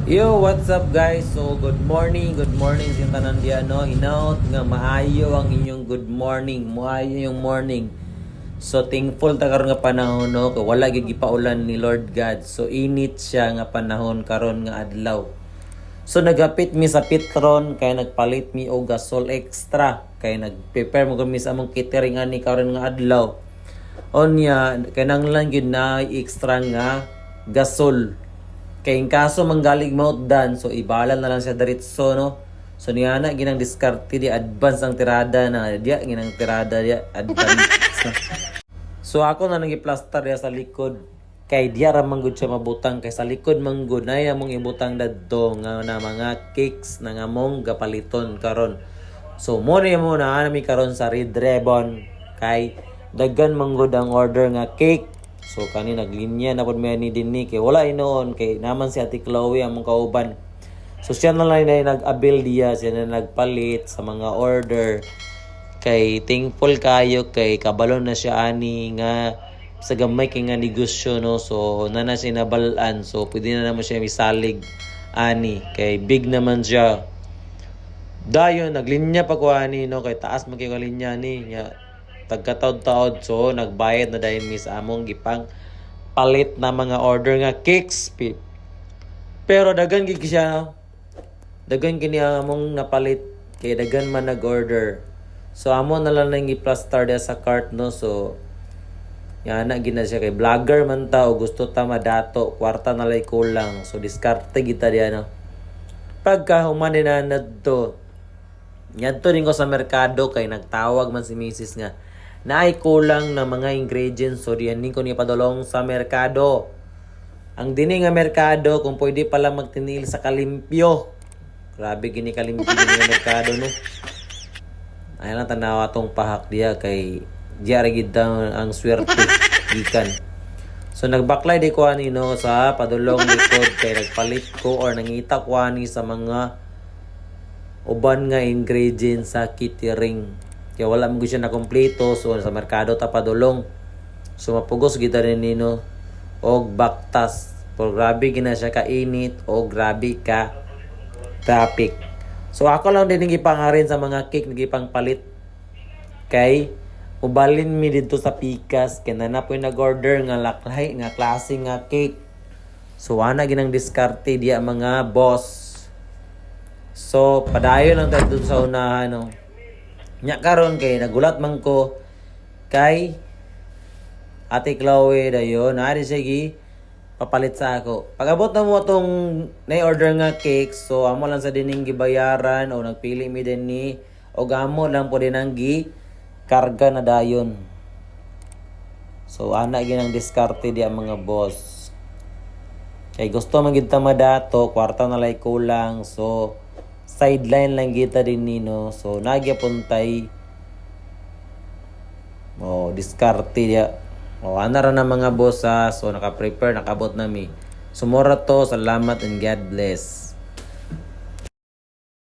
Yo, what's up guys? So, good morning sa tanan diya, no? Hinaut nga maayo ang inyong good morning, maayo yung morning. So, thankful ta karon nga panahon, no? Kay wala gyud gipaulan ni Lord God. So, init siya nga panahon karon nga adlaw. So, nagapit mi sa Petron kay nagpalit mi og gasol extra kay nag-prepare mo kami sa among catering ani karon nga adlaw. Onya kay nanglan gyud na extra nga gasol. Kay in kaso manggalig mautdan, so ibalan na lang siya diretso, no? So niya na ginang diskarte di advance ang tirada na diya ginang tirada diya advance na. So ako na nang i-plaster diya sa likod kay diya ra man gud siya mabutang kay sa likod man gud na among ibutang dadto nga na mga cakes na among gapaliton karon. So mo na nami karon sa Red Ribbon kay daghan man gud ang order nga cake. So kani naglinya na pud may ni dinhi kay wala inoon kay naman si Ate Chloe among kauban. So siya na lang na nag-abil diya, siya na nagpalit sa mga order. Kay thankful kayo kay kabalon na siya ani nga sa gamay kay nga negosyo, no. So na siya nabalaan, so pwede na naman siya misalig ani kay big naman siya. Dayon naglinya pa ko ani, no, kay taas man kay linya ni nya tagkataod-taod, so nagbayad na dahil mi sa among gipang palit na mga order nga cakes. Pero dagan gid siya, dagan kini among napalit kay dagan man nag-order. So amo na lang nang i-plaster dia sa cart, no. So yana gina siya kay vlogger man ta o gusto ta madato kwarta na lay kulang, so diskarte kita diya, no. Pagka human na nadto ngadto rin ko sa merkado kay nagtawag man si Mrs. nga naay kulang na mga ingredients, so diyan ko ni padulong sa merkado. Ang dini nga merkado kung pwede pala magtinil sa kalimpyo. Grabe gini kalimpyo nga merkado, no. Ay lang tanawa tong pahak diya kay diya ra gid ang swerte gikan. So nagbaklay di ko ani, no, sa padulong likod kay nagpalit ko or nangita ko ani sa mga uban nga ingredients sa catering. Kaya wala mo siya na kompleto, so sa merkado ta padulong. So mapugos kita rin nino og baktas. Pero grabe gina siya kainit o grabe ka traffic. So ako lang din gipangarin sa mga cake nagipang palit kay ubalin mi dito sa Pikas kay na po nag-order nga laklay nga klase nga cake. So ana ginang diskarte diya mga boss. So padayon lang tayo dun sa unahan, no. Nya karon kay nagulat man ko kay Ate Chloe dayon ari sige papalit sa ako. Pag-abot na mo tong na-order nga cake, so amo lang sa dining gibayaran o nagpili mi din ni o amo lang po din ang karga na dayon. So ana ginang diskarte di ang mga boss. Kay gusto man gid ta madato, kwarta na lay kulang, so sideline lang kita din nino, so nagyapuntay diskarte dia. Ana ra na mga boss, so naka-prepare nakabot nami. Sumura to, salamat and God bless.